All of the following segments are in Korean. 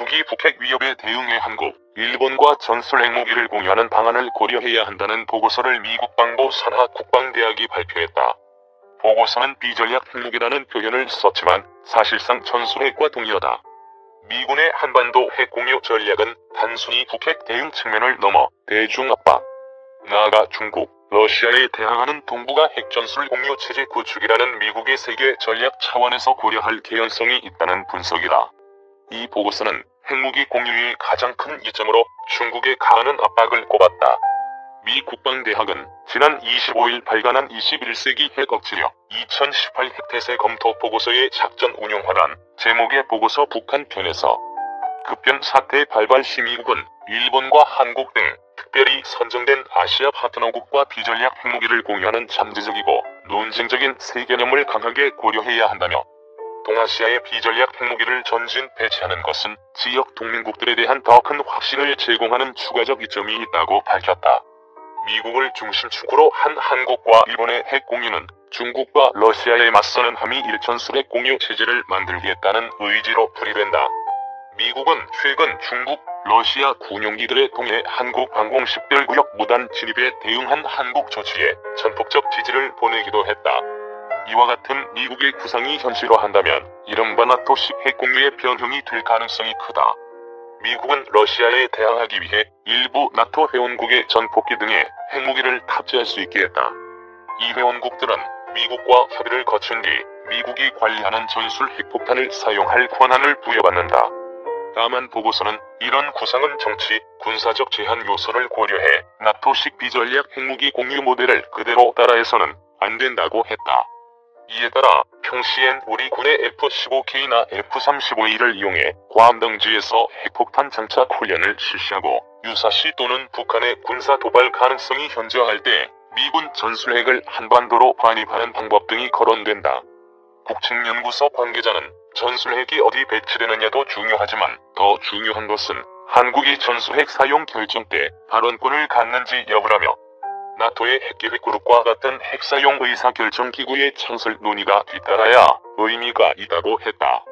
미국이 북핵 위협에 대응해 한국, 일본과 전술 핵무기를 공유하는 방안을 고려해야 한다는 보고서를 미 국방부 산하 국방대학이 발표했다. 보고서는 비전략 핵무기라는 표현을 썼지만 사실상 전술핵과 동일하다. 미군의 한반도 핵공유 전략은 단순히 북핵 대응 측면을 넘어 대중압박, 나아가 중국, 러시아에 대항하는 동북아 핵전술 공유 체제 구축이라는 미국의 세계 전략 차원에서 고려할 개연성이 있다는 분석이다. 이 보고서는 핵무기 공유의 가장 큰 이점으로 중국에 가하는 압박을 꼽았다. 미 국방대학은 지난 25일 발간한 21세기 핵 억지력 2018 핵태세 검토 보고서의 작전 운용화란 제목의 보고서 북한 편에서 급변 사태 발발 시 미국은 일본과 한국 등 특별히 선정된 아시아 파트너국과 비전략 핵무기를 공유하는 잠재적이고 논쟁적인 세 개념을 강하게 고려해야 한다며 동아시아의 비전략 핵무기를 전진 배치하는 것은 지역 동맹국들에 대한 더 큰 확신을 제공하는 추가적 이점이 있다고 밝혔다. 미국을 중심축으로 한 한국과 일본의 핵 공유는 중국과 러시아에 맞서는 한미일 전술핵 공유 체제를 만들겠다는 의지로 풀이된다. 미국은 최근 중국, 러시아 군용기들의 통해 한국 방공식별구역 무단 진입에 대응한 한국 조치에 전폭적 지지를 보내기도 했다. 이와 같은 미국의 구상이 현실화한다면 이른바 나토식 핵공유의 변형이 될 가능성이 크다. 미국은 러시아에 대항하기 위해 일부 나토 회원국의 전폭기 등에 핵무기를 탑재할 수 있게 했다. 이 회원국들은 미국과 협의를 거친 뒤 미국이 관리하는 전술 핵폭탄을 사용할 권한을 부여받는다. 다만 보고서는 이런 구상은 정치, 군사적 제한 요소를 고려해 나토식 비전략 핵무기 공유 모델을 그대로 따라해서는 안 된다고 했다. 이에 따라 평시엔 우리 군의 F-15K나 F-35A를 이용해 괌 등지에서 핵폭탄 장착 훈련을 실시하고 유사시 또는 북한의 군사 도발 가능성이 현저할 때 미군 전술핵을 한반도로 반입하는 방법 등이 거론된다. 국책연구소 관계자는 전술핵이 어디 배치되느냐도 중요하지만 더 중요한 것은 한국이 전술핵 사용 결정 때 발언권을 갖는지 여부라며 나토의 핵계획 그룹과 같은 핵사용 의사결정기구의 창설 논의가 뒤따라야 의미가 있다고 했다.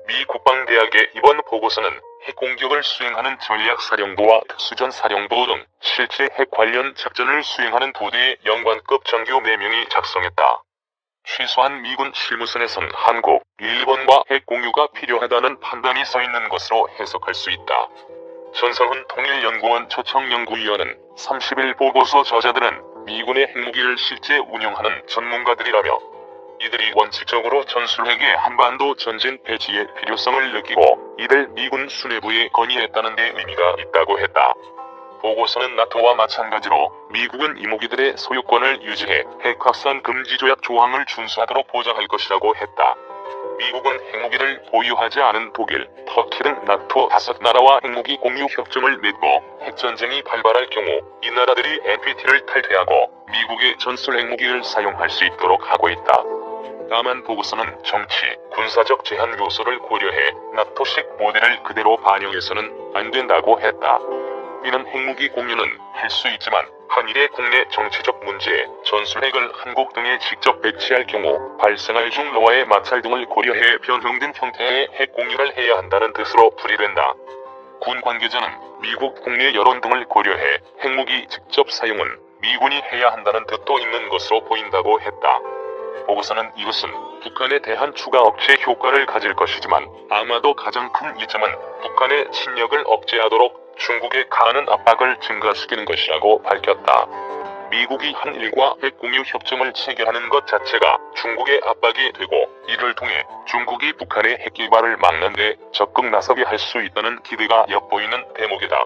미 국방대학의 이번 보고서는 핵공격을 수행하는 전략사령부와 특수전사령부 등 실제 핵 관련 작전을 수행하는 부대의 연관급 장교 4명이 작성했다. 최소한 미군 실무선에선 한국, 일본과 핵공유가 필요하다는 판단이 서 있는 것으로 해석할 수 있다. 전성훈 통일연구원 초청연구위원은 30일 보고서 저자들은 미군의 핵무기를 실제 운용하는 전문가들이라며 이들이 원칙적으로 전술핵의 한반도 전진 배치의 필요성을 느끼고 이들 미군 수뇌부에 건의했다는 데 의미가 있다고 했다. 보고서는 나토와 마찬가지로 미국은 이 무기들의 소유권을 유지해 핵 확산 금지 조약 조항을 준수하도록 보장할 것이라고 했다. 미국은 핵무기를 보유하지 않은 독일, 터키 등 나토 5나라와 핵무기 공유 협정을 맺고 핵전쟁이 발발할 경우 이 나라들이 NPT를 탈퇴하고 미국의 전술 핵무기를 사용할 수 있도록 하고 있다. 다만 보고서는 정치, 군사적 제한 요소를 고려해 나토식 모델을 그대로 반영해서는 안 된다고 했다. 이는 핵무기 공유는 할 수 있지만 한일의 국내 정치적 문제에 전술핵을 한국 등에 직접 배치할 경우 발생할 중로와의 마찰 등을 고려해 변형된 형태의 핵 공유를 해야 한다는 뜻으로 풀이된다. 군 관계자는 미국 국내 여론 등을 고려해 핵무기 직접 사용은 미군이 해야 한다는 뜻도 있는 것으로 보인다고 했다. 보고서는 이것은 북한에 대한 추가 억제 효과를 가질 것이지만 아마도 가장 큰 이점은 북한의侵略을 억제하도록 중국에 가하는 압박을 증가시키는 것이라고 밝혔다. 미국이 한일과 핵공유 협정을 체결하는 것 자체가 중국의 압박이 되고 이를 통해 중국이 북한의 핵개발을 막는 데 적극 나서게 할 수 있다는 기대가 엿보이는 대목이다.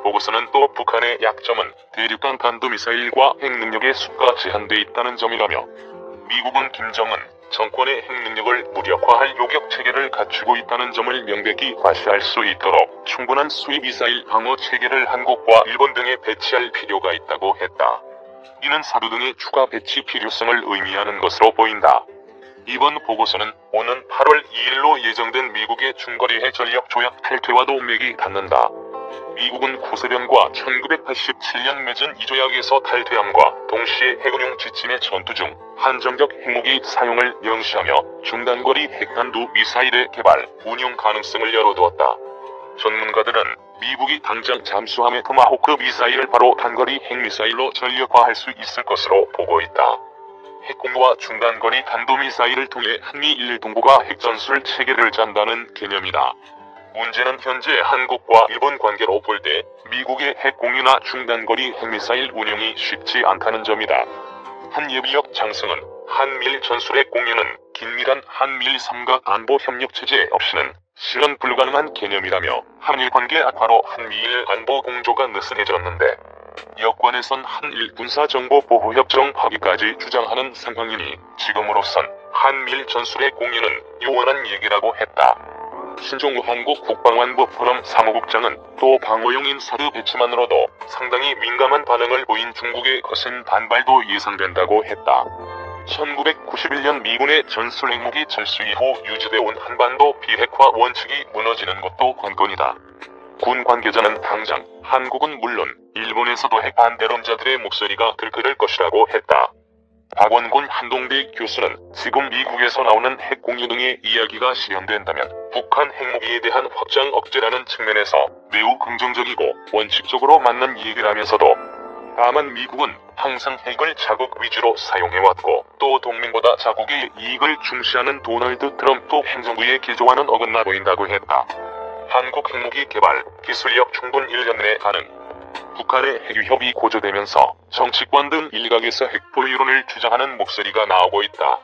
보고서는 또 북한의 약점은 대륙간 탄도미사일과 핵능력의 수가 제한돼 있다는 점이라며 미국은 김정은 정권의 핵능력을 무력화할 요격체계를 갖추고 있다는 점을 명백히 과시할 수 있도록 충분한 수입 미사일 방어체계를 한국과 일본 등에 배치할 필요가 있다고 했다. 이는 사드 등의 추가 배치 필요성을 의미하는 것으로 보인다. 이번 보고서는 오는 8월 2일로 예정된 미국의 중거리 핵전력 조약 탈퇴와도 맥이 닿는다. 미국은 구소련과 1987년 맺은 이 조약에서 탈퇴함과 동시에 핵운용 지침의 전투 중 한정적 핵무기 사용을 명시하며 중단거리 핵탄두 미사일의 개발, 운용 가능성을 열어두었다. 전문가들은 미국이 당장 잠수함의 토마호크 미사일을 바로 단거리 핵미사일로 전력화할 수 있을 것으로 보고 있다. 핵공유와 중단거리 탄도미사일을 통해 한미일 동북아 핵전술 체계를 짠다는 개념이다. 문제는 현재 한국과 일본 관계로 볼 때 미국의 핵공유나 중단거리 핵미사일 운용이 쉽지 않다는 점이다. 한 예비역 장성은 한미일 전술핵 공유는 긴밀한 한미일 삼각 안보 협력 체제 없이는 실현 불가능한 개념이라며 한일 관계 악화로 한미일 안보 공조가 느슨해졌는데 여권에선 한일 군사정보보호협정 파기까지 주장하는 상황이니 지금으로선 한미일 전술핵 공유는 요원한 얘기라고 했다. 신종우 한국 국방안보 포럼 사무국장은 또 방어용 인사드 배치만으로도 상당히 민감한 반응을 보인 중국의 거센 반발도 예상된다고 했다. 1991년 미군의 전술 핵무기 철수 이후 유지돼 온 한반도 비핵화 원칙이 무너지는 것도 관건이다. 군 관계자는 당장 한국은 물론 일본에서도 핵 반대론자들의 목소리가 들끓을 것이라고 했다. 박원곤 한동대 교수는 지금 미국에서 나오는 핵 공유 등의 이야기가 실현된다면 북한 핵무기에 대한 확장 억제라는 측면에서 매우 긍정적이고 원칙적으로 맞는 얘기라면서도 다만 미국은 항상 핵을 자국 위주로 사용해왔고 또 동맹보다 자국의 이익을 중시하는 도널드 트럼프 행정부의 기조와는 어긋나 보인다고 했다. 한국 핵무기 개발, 기술력 충분 1년 내 가능. 북한의 핵위협이 고조되면서 정치권 등 일각에서 핵보유론을 주장하는 목소리가 나오고 있다.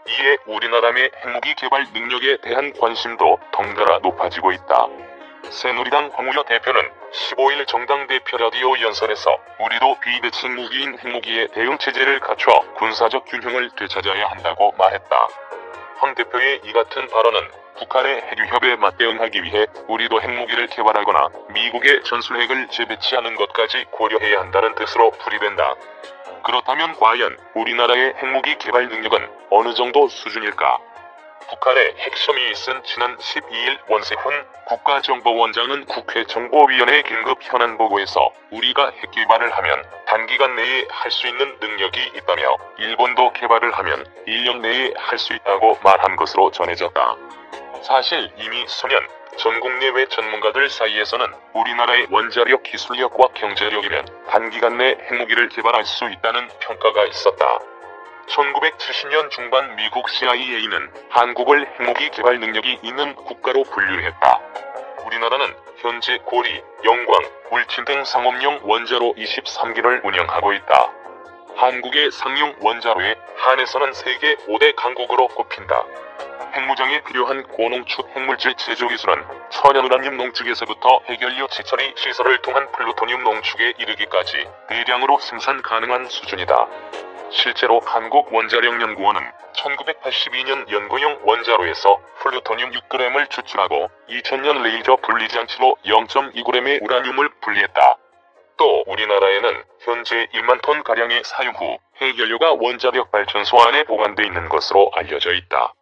이에 우리나라의 핵무기 개발 능력에 대한 관심도 덩달아 높아지고 있다. 새누리당 황우여 대표는 15일 정당대표 라디오 연설에서 우리도 비대칭 무기인 핵무기의 대응 체제를 갖춰 군사적 균형을 되찾아야 한다고 말했다. 황 대표의 이 같은 발언은 북한의 핵위협에 맞대응하기 위해 우리도 핵무기를 개발하거나 미국의 전술핵을 재배치하는 것까지 고려해야 한다는 뜻으로 풀이된다. 그렇다면 과연 우리나라의 핵무기 개발 능력은 어느 정도 수준일까? 북한의 핵심이 있은 지난 12일 원세훈 국가정보원장은 국회 정보위원회 긴급 현안 보고에서 우리가 핵 개발을 하면 단기간 내에 할 수 있는 능력이 있다며 일본도 개발을 하면 1년 내에 할 수 있다고 말한 것으로 전해졌다. 사실 이미 수년 전국 내외 전문가들 사이에서는 우리나라의 원자력 기술력과 경제력이면 단기간 내 핵무기를 개발할 수 있다는 평가가 있었다. 1970년 중반 미국 CIA는 한국을 핵무기 개발 능력이 있는 국가로 분류했다. 우리나라는 현재 고리, 영광, 울진 등 상업용 원자로 23기를 운영하고 있다. 한국의 상용 원자로에 한해서는 세계 5대 강국으로 꼽힌다. 핵무장에 필요한 고농축 핵물질 제조 기술은 천연우라늄 농축에서부터 핵연료 재처리 시설을 통한 플루토늄 농축에 이르기까지 대량으로 생산 가능한 수준이다. 실제로 한국원자력연구원은 1982년 연구용 원자로에서 플루토늄 6g을 추출하고 2000년 레이저 분리장치로 0.2g의 우라늄을 분리했다. 또 우리나라에는 현재 1만 톤 가량의 사용 후 핵연료가 원자력 발전소 안에 보관돼 있는 것으로 알려져 있다.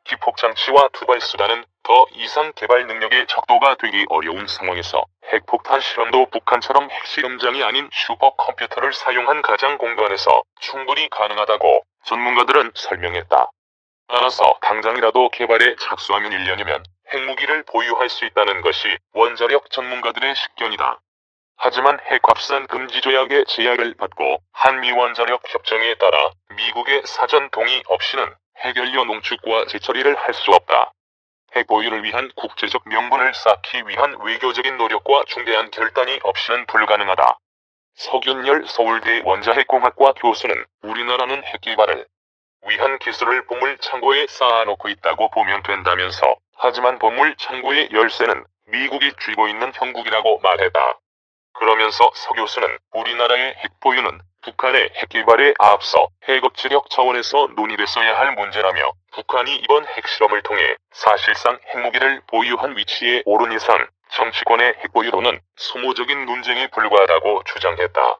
기폭장치와 투발수단은 더 이상 개발 능력의 척도가 되기 어려운 상황에서 핵폭탄 실험도 북한처럼 핵실험장이 아닌 슈퍼컴퓨터를 사용한 가상 공간에서 충분히 가능하다고 전문가들은 설명했다. 따라서 당장이라도 개발에 착수하면 1년이면 핵무기를 보유할 수 있다는 것이 원자력 전문가들의 식견이다. 하지만 핵확산 금지 조약의 제약을 받고 한미원자력 협정에 따라 미국의 사전 동의 없이는 핵연료 농축과 재처리를 할 수 없다. 핵 보유를 위한 국제적 명분을 쌓기 위한 외교적인 노력과 중대한 결단이 없이는 불가능하다. 서균열 서울대 원자핵공학과 교수는 우리나라는 핵 개발을 위한 기술을 보물 창고에 쌓아놓고 있다고 보면 된다면서 하지만 보물 창고의 열쇠는 미국이 쥐고 있는 형국이라고 말했다. 그러면서 서 교수는 우리나라의 핵 보유는 북한의 핵 개발에 앞서 핵억제력 차원에서 논의됐어야 할 문제라며 북한이 이번 핵실험을 통해 사실상 핵무기를 보유한 위치에 오른 이상 정치권의 핵 보유로는 소모적인 논쟁에 불과하다고 주장했다.